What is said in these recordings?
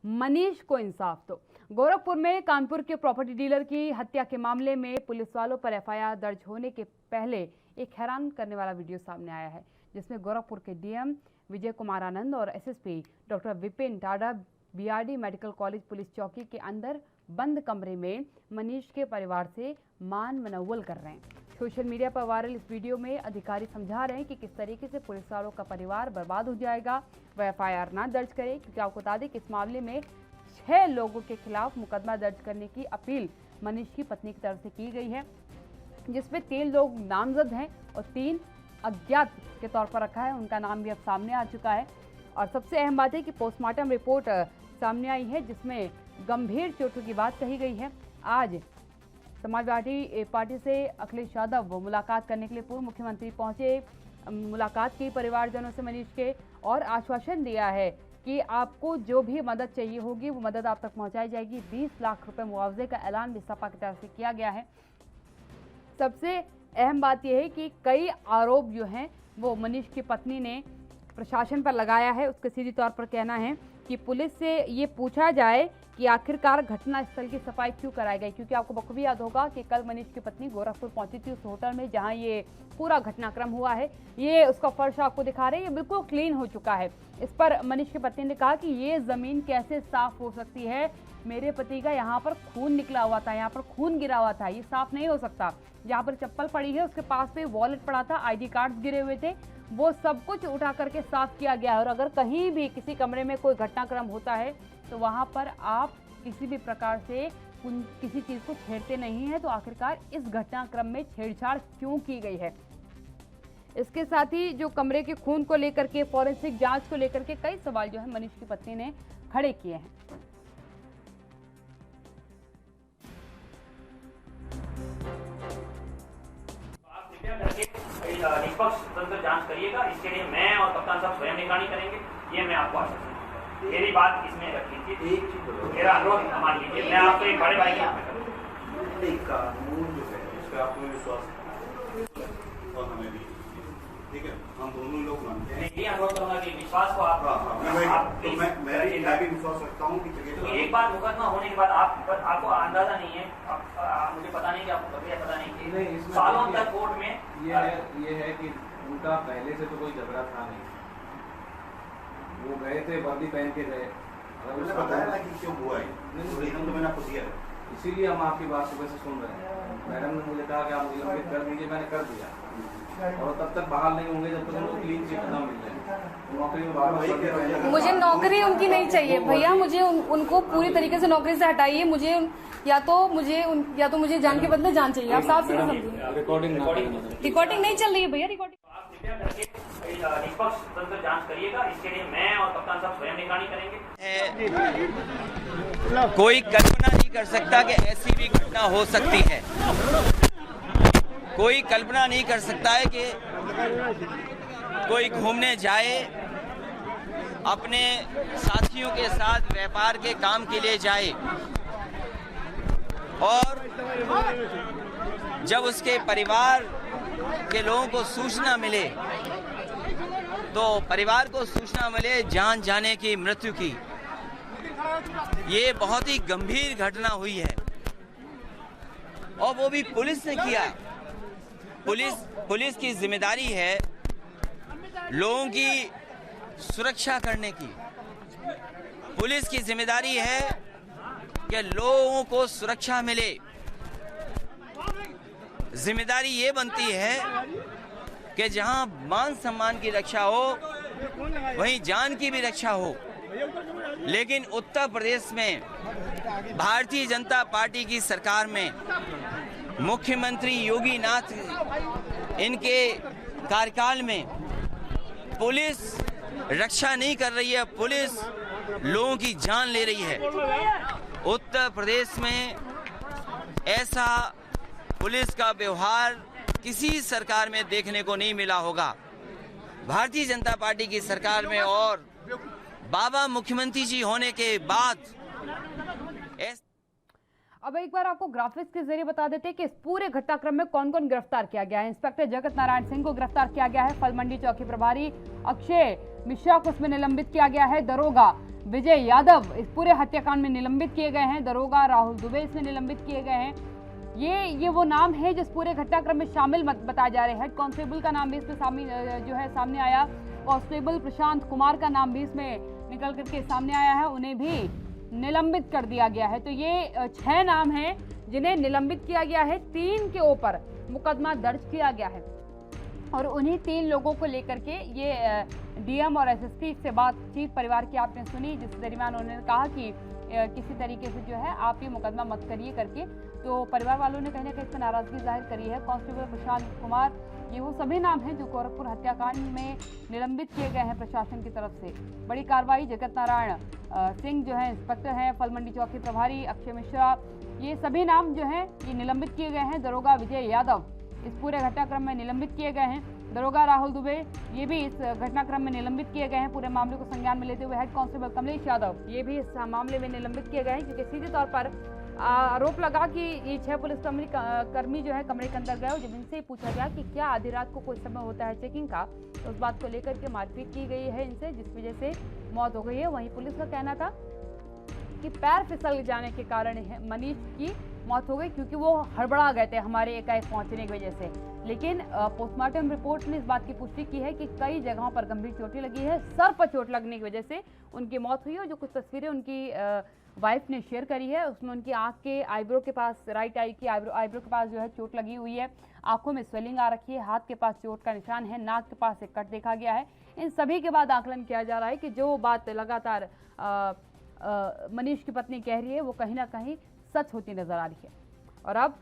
मनीष को इंसाफ दो। गोरखपुर में कानपुर के प्रॉपर्टी डीलर की हत्या के मामले में पुलिस वालों पर एफआईआर दर्ज होने के पहले एक हैरान करने वाला वीडियो सामने आया है, जिसमें गोरखपुर के डीएम विजय कुमार आनंद और SSP doctor Vipin Tada BRD medical college police चौकी के अंदर बंद कमरे में मनीष के परिवार से मान मनौवल कर रहे हैं। सोशल मीडिया पर वायरल इस वीडियो में अधिकारी समझा रहे हैं कि किस तरीके से पुलिस वालों का परिवार बर्बाद हो जाएगा वह एफआईआर ना दर्ज करे, क्योंकि आपको बता दें कि इस मामले में 6 लोगों के खिलाफ मुकदमा दर्ज करने की अपील मनीष की पत्नी की तरफ से की गई है, जिसमें 3 लोग नामजद हैं और 3 अज्ञात के तौर पर रखा है। उनका नाम भी अब सामने आ चुका है। और सबसे अहम बात है कि पोस्टमार्टम रिपोर्ट सामने आई है, जिसमें गंभीर चोटों की बात कही गई है। आज समाजवादी पार्टी से अखिलेश यादव मुलाकात करने के लिए पूर्व मुख्यमंत्री पहुंचे। मुलाकात की परिवारजनों से मनीष के और आश्वासन दिया है कि आपको जो भी मदद चाहिए होगी वो मदद आप तक पहुंचाई जाएगी। 20 लाख रुपए मुआवजे का ऐलान भी सपा की तरफ से किया गया है। सबसे अहम बात यह है कि कई आरोप जो हैं वो मनीष की पत्नी ने प्रशासन पर लगाया है। उसका सीधी तौर पर कहना है कि पुलिस से ये पूछा जाए कि आखिरकार घटना स्थल की सफाई क्यों कराई गई, क्योंकि आपको बखूबी याद होगा कि कल मनीष की पत्नी गोरखपुर पहुंची थी उस होटल में जहां ये पूरा घटनाक्रम हुआ है। ये उसका फर्श आपको दिखा रहे हैं, ये बिल्कुल क्लीन हो चुका है। इस पर मनीष की पत्नी ने कहा कि ये जमीन कैसे साफ हो सकती है, मेरे पति का यहाँ पर खून निकला हुआ था, यहाँ पर खून गिरा हुआ था, ये साफ नहीं हो सकता। जहाँ पर चप्पल पड़ी है उसके पास पे वॉलेट पड़ा था, आईडी कार्ड्स गिरे हुए थे, वो सब कुछ उठा करके साफ किया गया है। और अगर कहीं भी किसी कमरे में कोई घटनाक्रम होता है तो वहाँ पर आप किसी भी प्रकार से किसी चीज़ को छेड़ते नहीं हैं, तो आखिरकार इस घटनाक्रम में छेड़छाड़ क्यों की गई है। इसके साथ ही जो कमरे के खून को लेकर के, फॉरेंसिक जांच को लेकर के कई सवाल जो है मनीष की पत्नी ने खड़े किए हैं। निष्पक्ष स्वतंत्र जांच करिएगा, इसके लिए मैं और कप्तान साहब स्वयं निगरानी करेंगे, ये मैं आपको आश्वस्त करता हूं। मेरी बात इसमें रख लीजिए, एक चीज मेरा अनुरोध मान लीजिए, मैं आपको एक बड़े भाई के रूप में करूंगा। कानून जो है इस पर आपको विश्वास और हमें भी, ठीक है, हम दोनों लोग मानते हैं। ये अनुरोध करूंगा कि विश्वास को आप मैं भी विश्वास रखता हूँ कि एक बार मुकदमा होने के बाद आपको अंदाजा नहीं है, मुझे पता नहीं कि आपको प्रक्रिया पता नहीं कि सालों तक कोर्ट में ये है कि उनका पहले से तो कोई झगड़ा था नहीं, वो गए थे वर्दी पहन के गए। अगर बताया ना कि क्यों हुआ है, रीजन तो मैंने आपको दिया है, इसीलिए हम आपकी बात सुबह से सुन रहे हैं। मैडम ने मुझे कहा कि आप निलंबित कर दीजिए, मैंने कर दिया, और तब तक बहाल नहीं होंगे जब तक उनको क्लीन चिट ना मिल जाए। नौकरी में बार मुझे नौकरी उनकी नहीं चाहिए भैया, मुझे उनको पूरी तरीके से नौकरी से हटाइए। मुझे या तो मुझे जान के बदले जान चाहिए। आप साफ सीधे समझिए, रिकॉर्डिंग नहीं चल रही है भैया, रिकॉर्डिंग। आप कृपया करके निष्पक्ष स्वतंत्र जांच करिएगा, इसके लिए मैं और कप्तान साहब स्वयं निगरानी करेंगे। कोई कल्पना नहीं कर सकता कि ऐसी भी घटना हो सकती है। कोई कल्पना नहीं कर सकता है कि कोई घूमने जाए, अपने साथियों के साथ व्यापार के काम के लिए जाए, और जब उसके परिवार के लोगों को सूचना मिले तो परिवार को सूचना मिले जान जाने की, मृत्यु की। ये बहुत ही गंभीर घटना हुई है और वो भी पुलिस ने किया। पुलिस की जिम्मेदारी है लोगों की सुरक्षा करने की। पुलिस की जिम्मेदारी है कि लोगों को सुरक्षा मिले। जिम्मेदारी ये बनती है कि जहां मान सम्मान की रक्षा हो वहीं जान की भी रक्षा हो। लेकिन उत्तर प्रदेश में भारतीय जनता पार्टी की सरकार में मुख्यमंत्री योगी नाथ इनके कार्यकाल में पुलिस रक्षा नहीं कर रही है, पुलिस लोगों की जान ले रही है। उत्तर प्रदेश में ऐसा पुलिस का व्यवहार किसी सरकार में देखने को नहीं मिला होगा। भारतीय जनता पार्टी की सरकार में और बाबा मुख्यमंत्री जी होने के बाद अब एक बार आपको ग्राफिक्स के जरिए बता देते हैं कि इस पूरे घटनाक्रम में कौन कौन गिरफ्तार किया गया है। इंस्पेक्टर जगत नारायण सिंह को गिरफ्तार किया गया है। फल मंडी चौकी प्रभारी अक्षय मिश्रा को इसमें निलंबित किया गया है। दरोगा विजय यादव इस पूरे हत्याकांड में निलंबित किए गए हैं। दरोगा राहुल दुबे इसमें निलंबित किए गए हैं। ये वो नाम है जिस पूरे घटनाक्रम में शामिल बताए जा रहे हैं। हेड कांस्टेबल का नाम भी इसमें सामने आया। कांस्टेबल प्रशांत कुमार का नाम भी इसमें निकल करके सामने आया है, उन्हें भी निलंबित कर दिया गया है। तो ये 6 नाम हैं जिन्हें निलंबित किया गया है। 3 के ऊपर मुकदमा दर्ज किया गया है और उन्हीं 3 लोगों को लेकर के ये डीएम और एसएसपी से बातचीत परिवार की आपने सुनी, जिस दरमियान उन्होंने कहा कि किसी तरीके से जो है आप ये मुकदमा मत करिए करके। तो परिवार वालों ने कहीं ना कहीं इस पर नाराजगी जाहिर करी है। कांस्टेबल प्रशांत कुमार, ये वो सभी नाम हैं जो गोरखपुर हत्याकांड में निलंबित किए गए हैं प्रशासन की तरफ से। बड़ी कार्रवाई। जगत नारायण सिंह जो है इंस्पेक्टर हैं, फल मंडी चौकी प्रभारी अक्षय मिश्रा, ये सभी नाम जो हैं ये निलंबित किए गए हैं। दरोगा विजय यादव इस पूरे घटनाक्रम में निलंबित किए गए हैं। दरोगा राहुल दुबे ये भी इस घटनाक्रम में निलंबित किए गए हैं। पूरे मामले को संज्ञान में लेते हुए हेड कांस्टेबल कमलेश यादव ये भी इस मामले में निलंबित किए गए हैं, क्योंकि सीधे तौर पर आरोप लगा कि ये 6 पुलिसकर्मी जो है कमरे के अंदर गए और जब इनसे पूछा गया कि क्या आधी रात को कोई समय होता है चेकिंग का, तो उस बात को लेकर के मारपीट की गई है इनसे, जिस वजह से मौत हो गई है। वहीं पुलिस का कहना था कि पैर फिसल जाने के कारण मनीष की मौत हो गई, क्योंकि वो हड़बड़ा गए थे हमारे एकाएक पहुंचने की वजह से। लेकिन पोस्टमार्टम रिपोर्ट ने इस बात की पुष्टि की है कि कई जगहों पर गंभीर चोटें लगी है। सर पर चोट लगने की वजह से उनकी मौत हुई। और जो कुछ तस्वीरें उनकी वाइफ ने शेयर करी है उसमें उनकी आंख के आईब्रो के पास, राइट आई की आईब्रो के पास जो है चोट लगी हुई है। आंखों में स्वेलिंग आ रखी है, हाथ के पास चोट का निशान है, नाक के पास एक कट देखा गया है। इन सभी के बाद आकलन किया जा रहा है कि जो बात लगातार मनीष की पत्नी कह रही है वो कहीं ना कहीं सच होती नजर आ रही है। और अब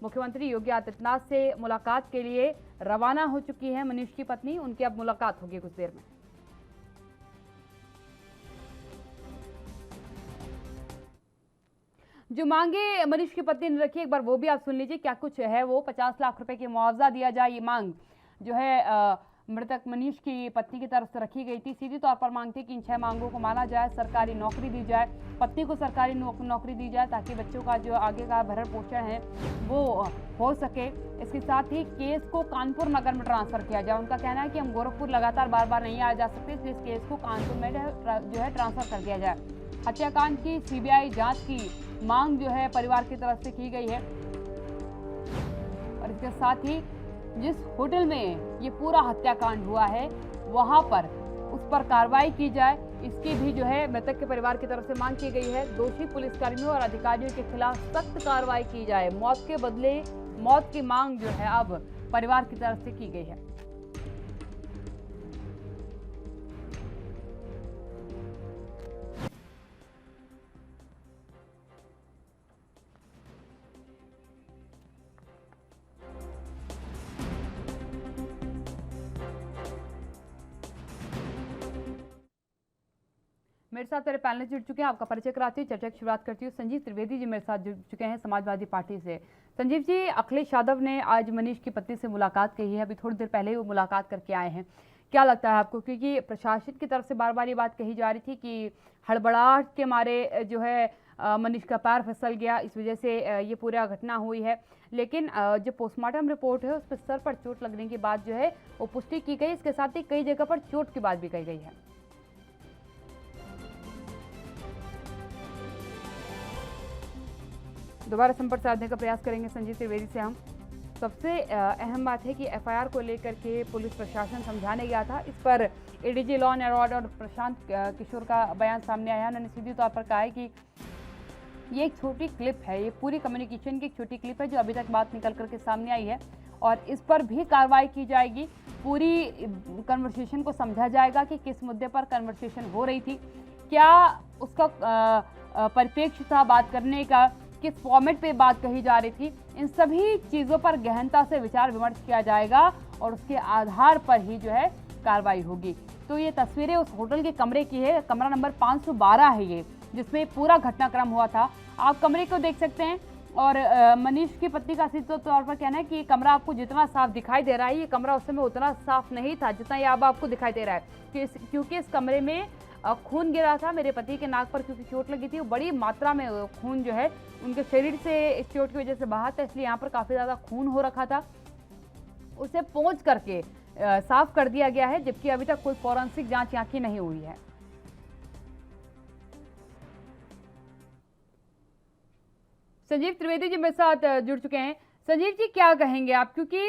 मुख्यमंत्री योगी आदित्यनाथ से मुलाकात के लिए रवाना हो चुकी है मनीष की पत्नी। उनकी अब मुलाकात होगी कुछ देर में। जो मांगे मनीष की पत्नी ने रखी, एक बार वो भी आप सुन लीजिए क्या कुछ है वो। 50 लाख रुपए की मुआवजा दिया जाए, ये मांग जो है मृतक मनीष की पत्नी की तरफ से रखी गई थी। सीधी तौर पर मांग थी कि इन 6 मांगों को माना जाए, सरकारी नौकरी दी जाए, पत्नी को सरकारी नौकरी दी जाए ताकि बच्चों का जो आगे का भरण पोषण है वो हो सके। इसके साथ ही केस को कानपुर नगर में ट्रांसफर किया जाए। उनका कहना है कि हम गोरखपुर लगातार बार नहीं आ जा सकते, इसलिए इस केस को कानपुर में जो है ट्रांसफर कर दिया जाए। हत्याकांड की सीबीआई जांच की मांग जो है परिवार की तरफ से की गई है। और इसके साथ ही जिस होटल में ये पूरा हत्याकांड हुआ है वहां पर उस पर कार्रवाई की जाए, इसकी भी जो है मृतक के परिवार की तरफ से मांग की गई है। दोषी पुलिसकर्मियों और अधिकारियों के खिलाफ सख्त कार्रवाई की जाए। मौत के बदले मौत की मांग जो है अब परिवार की तरफ से की गई है। मेरे साथ मेरे पैनलिस्ट जुड़ चुके हैं, आपका परिचय कराती हूँ, चर्चा की शुरुआत करती हूँ। संजीव त्रिवेदी जी मेरे साथ जुड़ चुके हैं समाजवादी पार्टी से। संजीव जी, अखिलेश यादव ने आज मनीष की पत्नी से मुलाकात की है, अभी थोड़ी देर पहले ही वो मुलाकात करके आए हैं। क्या लगता है आपको, क्योंकि प्रशासन की तरफ से बार बार ये बात कही जा रही थी कि हड़बड़ाहट के मारे जो है मनीष का पैर फिसल गया, इस वजह से ये पूरा घटना हुई है। लेकिन जो पोस्टमार्टम रिपोर्ट है उस पर सर पर चोट लगने के बाद जो है वो पुष्टि की गई। इसके साथ ही कई जगह पर चोट की बात भी कही गई है। दोबारा संपर्क साधने का प्रयास करेंगे संजीव त्रिवेदी से हम। सबसे अहम बात है कि एफआईआर को लेकर के पुलिस प्रशासन समझाने गया था। इस पर एडीजी लॉ एंड ऑर्डर और प्रशांत किशोर का बयान सामने आया। उन्होंने सीधी तौर पर कहा है कि ये एक छोटी क्लिप है, ये पूरी कम्युनिकेशन की एक छोटी क्लिप है जो अभी तक बात निकल करके सामने आई है और इस पर भी कार्रवाई की जाएगी। पूरी कन्वर्सेशन को समझा जाएगा कि किस मुद्दे पर कन्वर्सेशन हो रही थी, क्या उसका परिप्रेक्ष्य था बात करने का, किस फॉर्मेट पे बात कही जा रही थी। इन सभी चीज़ों पर गहनता से विचार विमर्श किया जाएगा और उसके आधार पर ही जो है कार्रवाई होगी। तो ये तस्वीरें उस होटल के कमरे की है, कमरा नंबर 512 है ये, जिसमें पूरा घटनाक्रम हुआ था। आप कमरे को देख सकते हैं और मनीष की पत्नी का सीधे तौर पर कहना है कि ये कमरा आपको जितना साफ दिखाई दे रहा है, ये कमरा उस समय उतना साफ नहीं था जितना ये अब आपको दिखाई दे रहा है, क्योंकि इस कमरे में खून गिरा था। मेरे पति के नाक पर क्योंकि चोट लगी थी, वो बड़ी मात्रा में खून जो है उनके शरीर से इस चोट की वजह से बहा था, इसलिए यहाँ पर काफ़ी ज़्यादा खून हो रखा था। उसे पोंछ करके साफ कर दिया गया है, जबकि अभी तक कोई फॉरेंसिक जांच यहाँ की नहीं हुई है। संजीव त्रिवेदी जी मेरे साथ जुड़ चुके हैं। संजीव जी, क्या कहेंगे आप, क्योंकि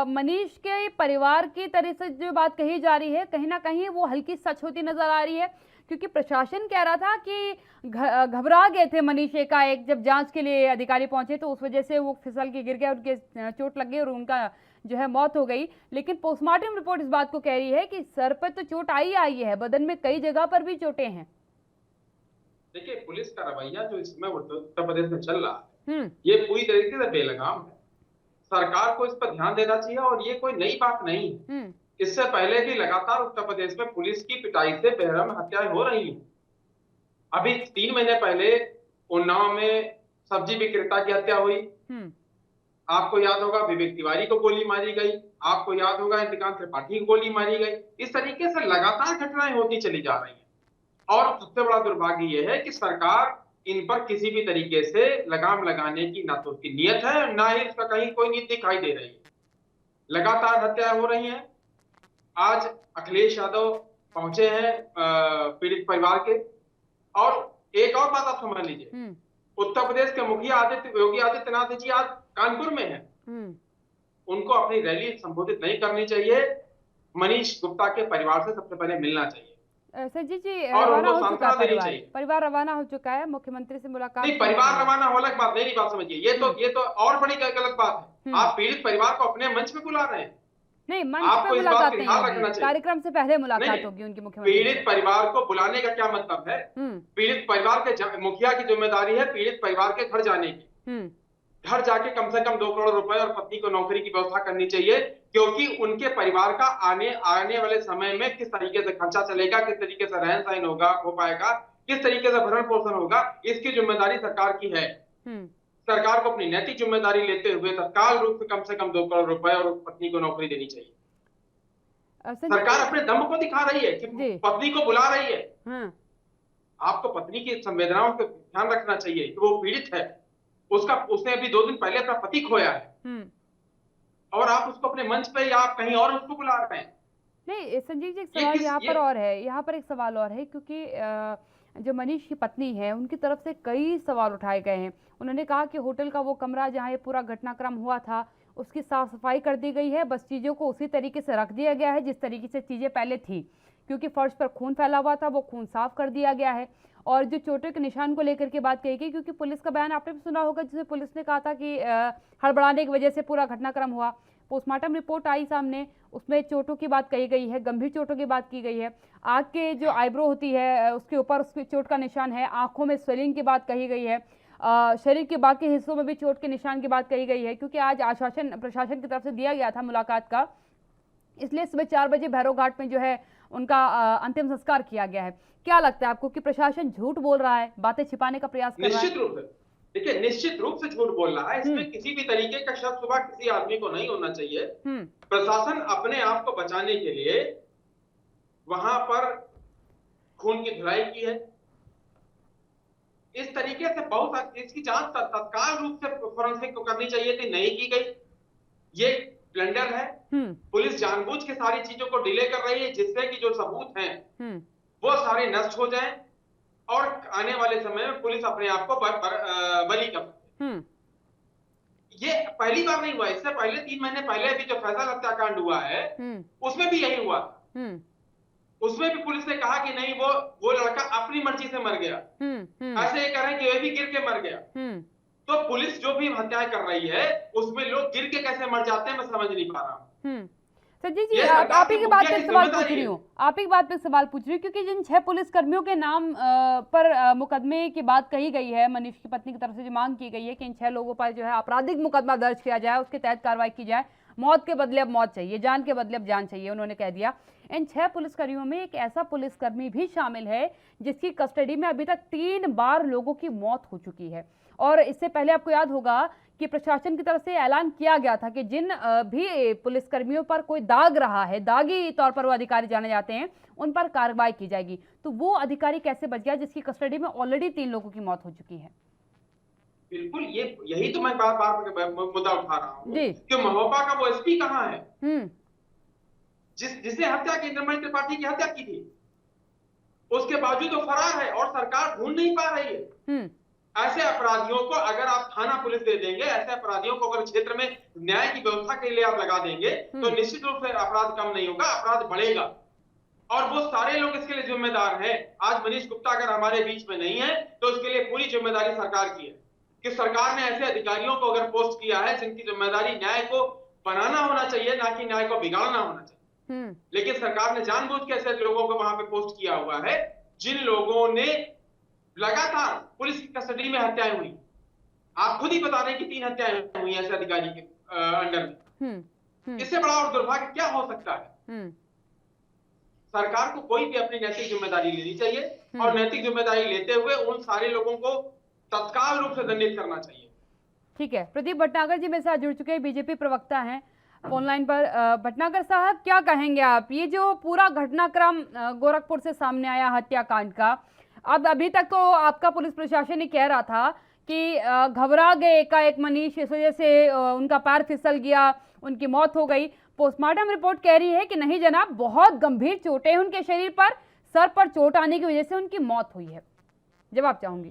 मनीष के परिवार की तरह से जो बात कही जा रही है कहीं ना कहीं वो हल्की सच होती नजर आ रही है, क्योंकि प्रशासन कह रहा था कि घबरा गए थे मनीष एकाएक, जब जांच के लिए अधिकारी पहुंचे तो उस वजह से वो फिसल के गिर गए, उनके चोट लग गई और उनका जो है मौत हो गई। लेकिन पोस्टमार्टम रिपोर्ट इस बात को कह रही है कि सर पर तो चोट आई है, बदन में कई जगह पर भी चोटें हैं। देखिए, पुलिस का रवैया जो इस समय उत्तर प्रदेश में चल रहा है ये पूरी तरीके से बेलगाम है। सरकार को इस पर ध्यान देना चाहिए और ये कोई नई बात नहीं है। इससे पहले भी लगातार उत्तर प्रदेश में पुलिस की पिटाई से बेरहम हत्याएं हो रही हैं। अभी 3 महीने पहले उन्नाव में सब्जी विक्रेता की हत्या हुई। आपको याद होगा विवेक तिवारी को गोली मारी गई, आपको याद होगा इंतकाम त्रिपाठी को गोली मारी गई। इस तरीके से लगातार घटनाएं होती चली जा रही हैं और सबसे बड़ा दुर्भाग्य यह है कि सरकार इन पर किसी भी तरीके से लगाम लगाने की ना तो उसकी नीयत है, ना ही इसका कहीं कोई नीयत दिखाई दे रही है। लगातार हत्याएं हो रही हैं। आज अखिलेश यादव पहुंचे हैं पीड़ित परिवार के। और एक और बात आप समझ लीजिए, उत्तर प्रदेश के मुखिया योगी आदित्यनाथ जी आज कानपुर में हैं। उनको अपनी रैली संबोधित नहीं करनी चाहिए, मनीष गुप्ता के परिवार से सबसे पहले मिलना चाहिए। संजीव जी, रवाना हो चुका है परिवार रवाना हो चुका है, मुख्यमंत्री से मुलाकात। नहीं, परिवार रवाना हो अलग बात, नहीं बात समझिए, ये तो और बड़ी गलत बात है। आप पीड़ित परिवार को अपने मंच पे बुला रहे हैं। नहीं, मंच पे मुलाकात नहीं होगी, कार्यक्रम से पहले मुलाकात होगी उनकी मुख्यमंत्री। पीड़ित परिवार को बुलाने का क्या मतलब है? पीड़ित परिवार के मुखिया की जिम्मेदारी है पीड़ित परिवार के घर जाने की। घर जाके कम से कम 2 करोड़ रुपए और पत्नी को नौकरी की व्यवस्था करनी चाहिए, क्योंकि उनके परिवार का आने वाले समय में किस तरीके से खर्चा चलेगा, किस तरीके से रहन सहन हो पाएगा, किस तरीके से भरण पोषण होगा, इसकी जिम्मेदारी सरकार की है। सरकार को अपनी नैतिक जिम्मेदारी लेते हुए तत्काल रूप से कम 2 करोड़ रुपए और पत्नी को नौकरी देनी चाहिए। सरकार अपने दम को दिखा रही है कि पत्नी को बुला रही है। आपको पत्नी की संवेदनाओं का ध्यान रखना चाहिए कि वो पीड़ित है, उसने अभी 2 दिन पहले अपना पति खोया है और आप उसको अपने मंच पे या आप कहीं और उसको बुला रहे हैं। नहीं संजीव जी, एक सवाल यहाँ पर और है, यहाँ पर एक सवाल और है, क्योंकि जो मनीष की पत्नी है उनकी तरफ से कई सवाल उठाए गए हैं। उन्होंने कहा कि होटल का वो कमरा जहाँ ये पूरा घटनाक्रम हुआ था उसकी साफ सफाई कर दी गई है, बस चीज़ों को उसी तरीके से रख दिया गया है जिस तरीके से चीज़ें पहले थी, क्योंकि फर्श पर खून फैला हुआ था वो खून साफ कर दिया गया है। और जो चोटों के निशान को लेकर के बात कही गई, क्योंकि पुलिस का बयान आपने भी सुना होगा जिसमें पुलिस ने कहा था कि हड़बड़ाने की वजह से पूरा घटनाक्रम हुआ। पोस्टमार्टम रिपोर्ट आई सामने, उसमें चोटों की बात कही गई है, गंभीर चोटों की बात की गई है। आग के जो आईब्रो होती है उसके ऊपर उसकी चोट का निशान है, आंखों में स्वेलिंग की बात कही गई है, शरीर के बाकी हिस्सों में भी चोट के निशान की बात कही गई है। क्योंकि आज आश्वासन प्रशासन की तरफ से दिया गया था मुलाकात का, इसलिए सुबह 4 बजे भैरव घाट में जो है उनका अंतिम संस्कार किया गया है। क्या लगता है आपको कि प्रशासन झूठ बोल रहा है, बातें छिपाने का प्रयास कर रहा है? निश्चित रूप से, देखिए निश्चित रूप से झूठ बोल रहा है। इसमें किसी भी तरीके का शक शुबा किसी आदमी को नहीं होना चाहिए। प्रशासन अपने आप को बचाने के लिए वहां पर खून की धुलाई की है। इस तरीके से बहुत इसकी जांच तत्काल रूप से फोरेंसिक को करनी चाहिए थी, नहीं की गई। ये ब्लंडर है। पुलिस जानबूझ के सारी चीजों को डिले कर रही है जिससे कि जो सबूत हैं वो सारे नष्ट हो जाएं और आने वाले समय में पुलिस अपने आप को बली कर। ये पहली बार नहीं हुआ, इससे पहले 3 महीने पहले भी जो फैसल हत्याकांड हुआ है उसमें भी यही हुआ। उसमें भी पुलिस ने कहा कि नहीं वो लड़का अपनी मर्जी से मर गया। ऐसे ये कह रहे हैं कि वे भी गिर के मर गया। तो पुलिस जो भी हत्याएं कर रही है उसमें लोग गिर के कैसे मर जाते हैं मैं समझ नहीं पा रहा हूँ। संजीव जी, आप ही की बात पे सवाल पूछ रही हूँ, आप ही की बात पे सवाल पूछ रही हूँ, क्योंकि जिन 6 पुलिस कर्मियों के नाम पर मुकदमे की बात कही गई है, मनीष की पत्नी की तरफ से जो मांग की गई है कि इन 6 लोगों पर जो है आपराधिक मुकदमा दर्ज किया जाए, उसके तहत कार्रवाई की जाए, मौत के बदले अब मौत चाहिए, जान के बदले अब जान चाहिए, उन्होंने कह दिया। इन 6 पुलिसकर्मियों में एक ऐसा पुलिसकर्मी भी शामिल है जिसकी कस्टडी में अभी तक 3 बार लोगों की मौत हो चुकी है। और इससे पहले आपको याद होगा कि प्रशासन की तरफ से ऐलान किया गया था कि जिन भी पुलिसकर्मियों पर कोई दाग रहा है, दागी तौर पर वो अधिकारी जाने जाते हैं, उन पर कार्रवाई की जाएगी। तो वो अधिकारी कैसे बच गया जिसकी कस्टडी में ऑलरेडी 3 लोगों की मौत हो चुकी है? बिल्कुल, यही तो मैं बार बार मुद्दा उठा रहा हूँ कि महोबा का वो एसपी कहाँ है? जिसे हत्या की, निर्मल त्रिपाठी की हत्या की थी, उसके बावजूद वो फरार है और सरकार ढूंढ नहीं पा रही है। ऐसे अपराधियों को अगर आप थाना पुलिस दे देंगे, ऐसे अपराधियों को अगर क्षेत्र में न्याय की व्यवस्था के लिए आप लगा देंगे, तो निश्चित रूप से अपराध कम नहीं होगा, अपराध बढ़ेगा। और वो सारे लोग इसके लिए जिम्मेदार हैं। आज मनीष गुप्ता अगर हमारे बीच में नहीं है तो इसके लिए पूरी जिम्मेदारी सरकार की है कि सरकार ने ऐसे अधिकारियों को अगर पोस्ट किया है जिनकी जिम्मेदारी न्याय को बनाना होना चाहिए, ना कि न्याय को बिगाड़ना होना चाहिए। लेकिन सरकार ने जानबूझ के ऐसे लोगों को वहां पे पोस्ट किया हुआ है जिन लोगों ने लगातार पुलिस की कस्टडी में हत्याएं हुई। आप खुद ही बता रहे हैं कि 3 हत्याएं हुई ऐसे अधिकारी के अंडर में। इससे बड़ा और दुर्भाग्य क्या हो सकता है? सरकार को कोई भी अपनी नैतिक जिम्मेदारी लेनी चाहिए और नैतिक जिम्मेदारी लेते हुए उन सारे लोगों को तत्काल रूप से दंडित करना चाहिए। ठीक है, प्रदीप भटनागर जी मेरे साथ जुड़ चुके हैं, बीजेपी प्रवक्ता हैं ऑनलाइन पर। भटनागर साहब, क्या कहेंगे आप? ये जो पूरा घटनाक्रम गोरखपुर से सामने आया हत्याकांड का, अब अभी तक तो आपका पुलिस प्रशासन ही कह रहा था कि घबरा गए एकाएक मनीष, इस वजह से उनका पैर फिसल गया, उनकी मौत हो गई। पोस्टमार्टम रिपोर्ट कह रही है कि नहीं जनाब, बहुत गंभीर चोटें हैं उनके शरीर पर, सर पर चोट आने की वजह से उनकी मौत हुई है। जवाब चाहूंगी।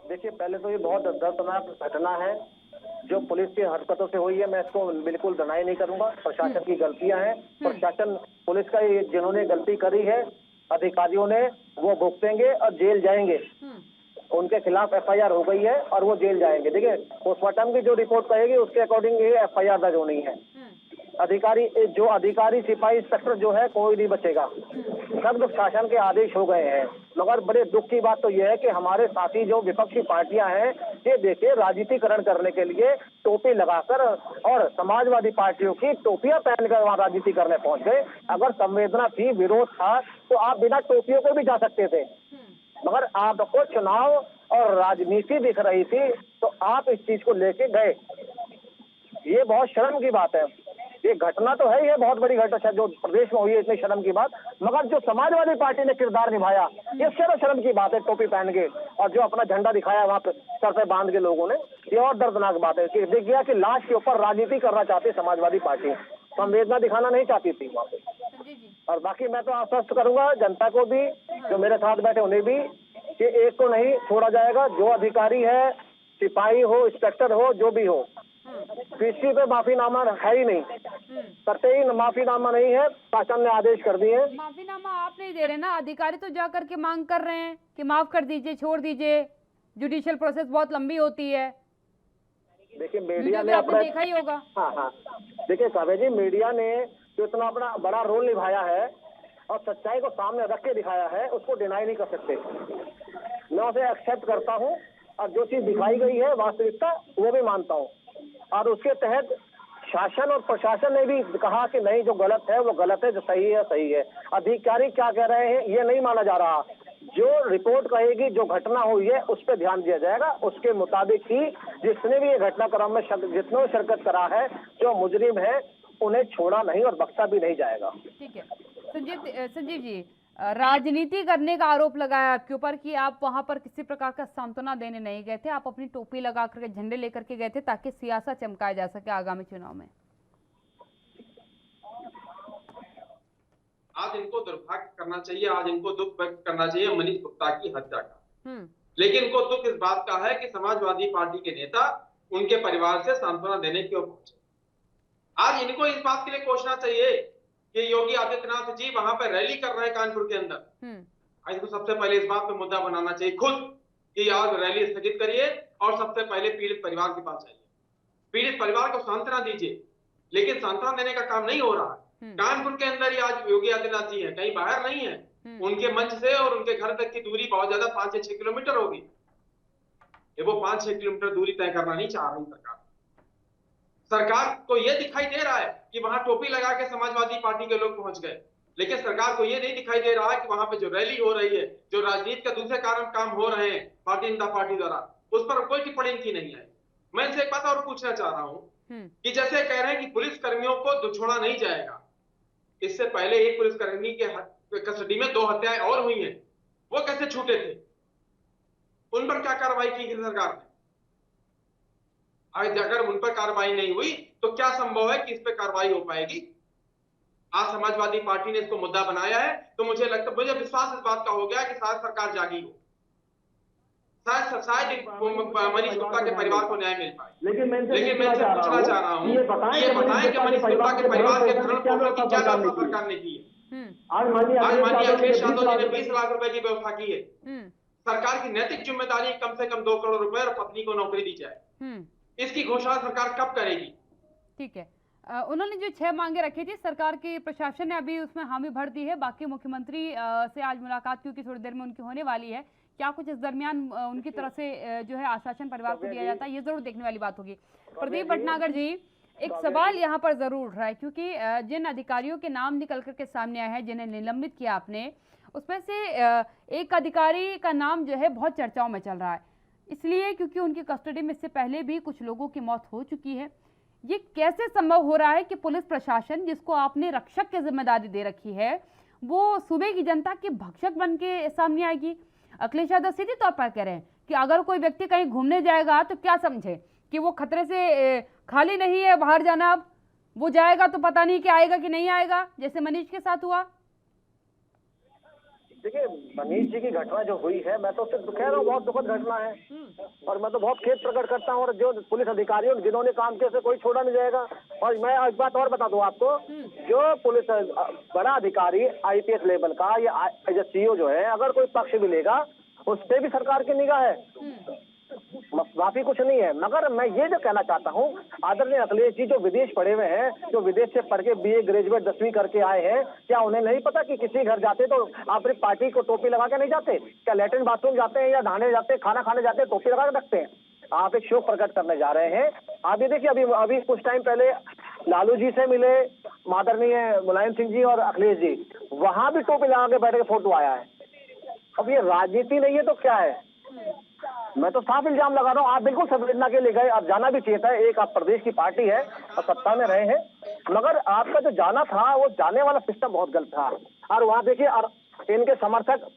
देखिए, पहले तो ये बहुत दर्दनाक घटना है जो पुलिस की हरकतों से हुई है। मैं इसको बिल्कुल डिनाई नहीं करूंगा। प्रशासन की गलतियां हैं। प्रशासन, पुलिस का जिन्होंने गलती करी है, अधिकारियों ने, वो भुगतेंगे और जेल जाएंगे। उनके खिलाफ FIR हो गई है और वो जेल जाएंगे। देखिए, पोस्टमार्टम की जो रिपोर्ट कहेगी उसके अकॉर्डिंग ये FIR दर्ज होनी है। अधिकारी सिपाही इंस्पेक्टर जो है कोई नहीं बचेगा। सख्त शासन के आदेश हो गए हैं। मगर बड़े दुख की बात तो यह है कि हमारे साथी जो विपक्षी पार्टियां हैं, ये देखिए राजनीतिकरण करने के लिए टोपी लगाकर और समाजवादी पार्टियों की टोपियां पहनकर वहां राजनीति करने पहुंच गए। अगर संवेदना थी, विरोध था, तो आप बिना टोपियों के भी जा सकते थे। मगर आपको चुनाव और राजनीति दिख रही थी तो आप इस चीज को लेके गए। ये बहुत शर्म की बात है। ये घटना तो है, ये बहुत बड़ी घटना जो प्रदेश में हुई है, इतनी शर्म की बात। मगर जो समाजवादी पार्टी ने किरदार निभाया, ये शर्म की बात है। टोपी पहन के और जो अपना झंडा दिखाया वहां पे सर पे बांध के लोगों ने, ये और दर्दनाक बात है कि देख गया कि लाश के ऊपर राजनीति करना चाहती समाजवादी पार्टी, संवेदना दिखाना नहीं चाहती थी वहां पे। और बाकी मैं तो आश्वस्त करूंगा जनता को भी, जो मेरे साथ बैठे उन्हें भी, कि एक को नहीं छोड़ा जाएगा। जो अधिकारी है, सिपाही हो, इंस्पेक्टर हो, जो भी हो, किसी पे माफीनामा है ही नहीं, करते ही माफीनामा नहीं है। शासन ने आदेश कर दिए। माफीनामा आप नहीं दे रहे ना, अधिकारी तो जा करके मांग कर रहे हैं कि माफ कर दीजिए, छोड़ दीजिए, जुडिशियल प्रोसेस बहुत लंबी होती है। देखिए, मीडिया ने अपना देखा ही होगा। हाँ, देखिए काव्या जी, मीडिया ने जो इतना अपना बड़ा रोल निभाया है और सच्चाई को सामने रख के दिखाया है, उसको डिनाई नहीं कर सकते। मैं उसे एक्सेप्ट करता हूँ और जो चीज दिखाई गई है वास्तविकता, वो भी मानता हूँ। और उसके तहत शासन और प्रशासन ने भी कहा कि नहीं, जो गलत है वो गलत है, जो सही है सही है। अधिकारी क्या कह रहे हैं ये नहीं माना जा रहा। जो रिपोर्ट कहेगी, जो घटना हुई है उस पर ध्यान दिया जाएगा। उसके मुताबिक ही जिसने भी ये घटनाक्रम में जितने शिरकत करा है, जो मुजरिम है, उन्हें छोड़ा नहीं और बख्शा भी नहीं जाएगा। ठीक है संजीव जी, राजनीति करने का आरोप लगाया आपके ऊपर कि आप वहां पर किसी प्रकार का सांत्वना देने नहीं गए थे, आप अपनी टोपी लगा करके, झंडे लेकर के गए थे ताकि सियासत चमकाया जा सके आगामी चुनाव में। आज इनको दुर्भाग्य करना चाहिए, आज इनको दुख व्यक्त करना चाहिए मनीष गुप्ता की हत्या का। लेकिन इनको दुख इस बात का है कि समाजवादी पार्टी के नेता उनके परिवार से सांत्वना देने क्यों पहुंचे। आज इनको इस बात के लिए कोसना चाहिए कि योगी आदित्यनाथ जी वहां पर रैली कर रहे हैं कानपुर के अंदर। इनको सबसे पहले इस बात पे मुद्दा बनाना चाहिए खुद कि आज रैली स्थगित करिए और सबसे पहले पीड़ित परिवार के पास जाइए, पीड़ित परिवार को सांत्वना दीजिए। लेकिन सांत्वना देने का काम नहीं हो रहा है। कानपुर के अंदर ही आज योगी आदित्यनाथ जी है, कहीं बाहर नहीं है। उनके मंच से और उनके घर तक की दूरी बहुत ज्यादा 5 से 6 किलोमीटर होगी। वो 5-6 किलोमीटर दूरी तय करना नहीं चाह रही सरकार। सरकार को यह दिखाई दे रहा है कि वहां टोपी लगा के समाजवादी पार्टी के लोग पहुंच गए, लेकिन सरकार को यह नहीं दिखाई दे रहा है कि वहां पे जो रैली हो रही है, जो राजनीति का दूसरे कारण काम हो रहे हैं भारतीय जनता पार्टी द्वारा, उस पर कोई टिप्पणी की नहीं है। मैं इनसे एक बात और पूछना चाह रहा हूं कि जैसे कह रहे हैं कि पुलिस कर्मियों को छोड़ा नहीं जाएगा, इससे पहले एक पुलिसकर्मी के कस्टडी में 2 हत्याएं और हुई हैं, वो कैसे छूटे थे? उन पर क्या कार्रवाई की सरकार ने? अगर उन पर कार्रवाई नहीं हुई तो क्या संभव है कि इस पर कार्रवाई हो पाएगी? आज समाजवादी पार्टी ने इसको मुद्दा बनाया है, तो मुझे विश्वास इस बात का हो गया कि शायद सरकार जागी हो, शायद मनीष गुप्ता के परिवार को न्याय मिल पाए। लेकिन मैं इनसे पूछना चाह रहा हूँ, ये बताएं कि मनीष गुप्ता के परिवार के भरण पोषण की क्या व्यवस्था सरकार ने की है? आज माननीय अखिलेश यादव जी ने 20 लाख रुपए की व्यवस्था की है। सरकार की नैतिक जिम्मेदारी कम से कम 2 करोड़ रुपए और पत्नी को नौकरी दी जाए, इसकी घोषणा सरकार कब करेगी? ठीक है, उन्होंने जो 6 मांगे रखी थी, सरकार के प्रशासन ने अभी उसमें हामी भर दी है। बाकी मुख्यमंत्री से आज मुलाकात क्योंकि थोड़ी देर में उनकी होने वाली है, क्या कुछ इस दरमियान उनकी तरफ से जो है आश्वासन परिवार को दिया जाता है, ये जरूर देखने वाली बात होगी। प्रदीप भटनागर जी, एक सवाल यहाँ पर जरूर उठ रहा है, क्योंकि जिन अधिकारियों के नाम निकल करके सामने आए हैं, जिन्हें निलंबित किया आपने, उसमें से एक अधिकारी का नाम जो है बहुत चर्चाओं में चल रहा है, इसलिए क्योंकि उनकी कस्टडी में इससे पहले भी कुछ लोगों की मौत हो चुकी है। ये कैसे संभव हो रहा है कि पुलिस प्रशासन, जिसको आपने रक्षक की जिम्मेदारी दे रखी है, वो सूबे की जनता की भक्षक बन के सामने आएगी? अखिलेश यादव सीधे तौर पर कह रहे हैं कि अगर कोई व्यक्ति कहीं घूमने जाएगा तो क्या समझे कि वो खतरे से खाली नहीं है बाहर जाना, अब वो जाएगा तो पता नहीं कि आएगा कि नहीं आएगा, जैसे मनीष के साथ हुआ। देखिए, मनीष जी की घटना जो हुई है, मैं तो उससे कह रहा हूँ बहुत दुखद घटना है, और मैं तो बहुत खेद प्रकट करता हूँ। और जो पुलिस अधिकारियों जिन्होंने काम किया उसे कोई छोड़ा नहीं जाएगा। और मैं एक बात और बता दूं आपको, जो पुलिस बड़ा अधिकारी IPS लेवल का या सीओ जो है, अगर कोई पक्ष भी लेगा उस पर भी सरकार की निगाह है, माफी कुछ नहीं है। मगर मैं ये जो कहना चाहता हूँ, आदरणीय अखिलेश जी जो विदेश पढ़े हुए हैं, जो विदेश से पढ़ के BA ग्रेजुएट 10वीं करके आए हैं, क्या उन्हें नहीं पता कि किसी घर जाते तो अपनी पार्टी को टोपी लगा के नहीं जाते? क्या लैट्रिन बाथरूम जाते हैं या नहाने जाते हैं, खाना खाने जाते हैं, टोपी लगा के रखते हैं? आप एक शोक प्रकट करने जा रहे हैं। आप ये देखिए, अभी कुछ टाइम पहले लालू जी से मिले आदरणीय मुलायम सिंह जी और अखिलेश जी, वहां भी टोपी लगा के बैठे के फोटो आया है। अब ये राजनीति नहीं है तो क्या है? मैं तो साफ इल्जाम लगा रहा हूँ, आप बिल्कुल संवेदना के लिए गए, आप जाना भी चाहिए था। एक आप प्रदेश की पार्टी है और सत्ता में रहे हैं, मगर आपका जो जाना था वो जाने वाला सिस्टम बहुत गलत था। और वहाँ देखिए, इनके समर्थक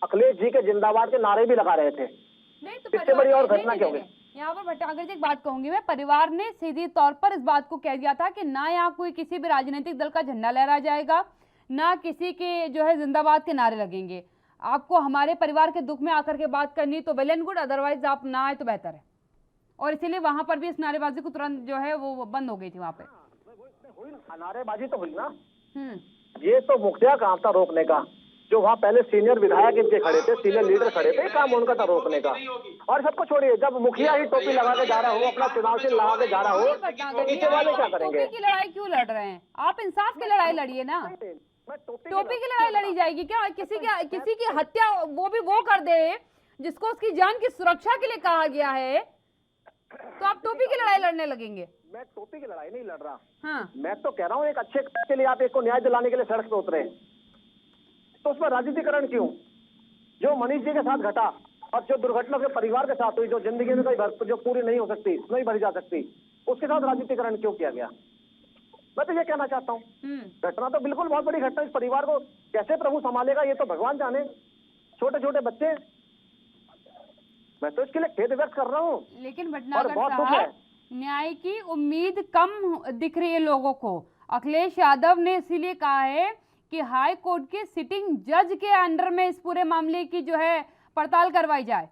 अखिलेश जी के जिंदाबाद के नारे भी लगा रहे थे। इससे बड़ी और घटना क्या होगी? यहाँ पर भट्टागर जी एक बात कहूंगी मैं, परिवार ने सीधी तौर पर इस बात को कह दिया था कि ना यहाँ कोई किसी भी राजनीतिक दल का झंडा लहरा जाएगा, ना किसी के जो है जिंदाबाद के नारे लगेंगे। आपको हमारे परिवार के दुख में आकर के बात करनी तो वेल एंड गुड, अदरवाइज आप ना आए तो बेहतर है। और इसीलिए वहां पर भी इस नारेबाजी को तुरंत जो है वो बंद हो गई थी। वहां पे नारेबाजी तो हुई ना, ये तो मुखिया काम था रोकने का। जो वहाँ पहले सीनियर विधायक इनके खड़े थे, सीनियर लीडर खड़े थे, काम उनका था रोकने का। और सबको छोड़िए, जब मुखिया ही टोपी लगा के जा रहा हो, अपना चुनाव चिन्ह लगा के जा रहा हो, नीचे वाले क्या करेंगे? टोपी की लड़ाई क्यों लड़ रहे हैं आप? इंसाफ की लड़ाई लड़िए ना। टोपी की लड़ाई लड़ी जाएगी क्या? किसी की हत्या वो भी वो कर दे जिसको उसकी जान की सुरक्षा के लिए कहा गया है, तो आप टोपी की लड़ाई लड़ने लगेंगे? मैं टोपी की लड़ाई नहीं लड़ रहा। हाँ, मैं तो कह रहा हूँ एक अच्छे के लिए आप एक को न्याय दिलाने के लिए सड़क पे उतरे, तो उसमें राजनीतिकरण क्यों? जो मनीष जी के साथ घटा और जो दुर्घटना के परिवार के साथ हुई, जो जिंदगी में कोई जो पूरी नहीं हो सकती, नहीं भरी जा सकती, उसके साथ राजनीतिकरण क्यों किया गया? मैं तो ये कहना चाहता हूँ, घटना तो बिल्कुल बहुत बड़ी घटना। इस परिवार को कैसे प्रभु संभालेगा ये तो भगवान जाने। छोटे छोटे बच्चे, मैं तो इसके लिए खेद व्यक्त कर रहा हूँ। लेकिन भटनागर साहब, न्याय की उम्मीद कम दिख रही है लोगों को। अखिलेश यादव ने इसीलिए कहा है कि हाई कोर्ट के सिटिंग जज के अंडर में इस पूरे मामले की जो है पड़ताल करवाई जाए।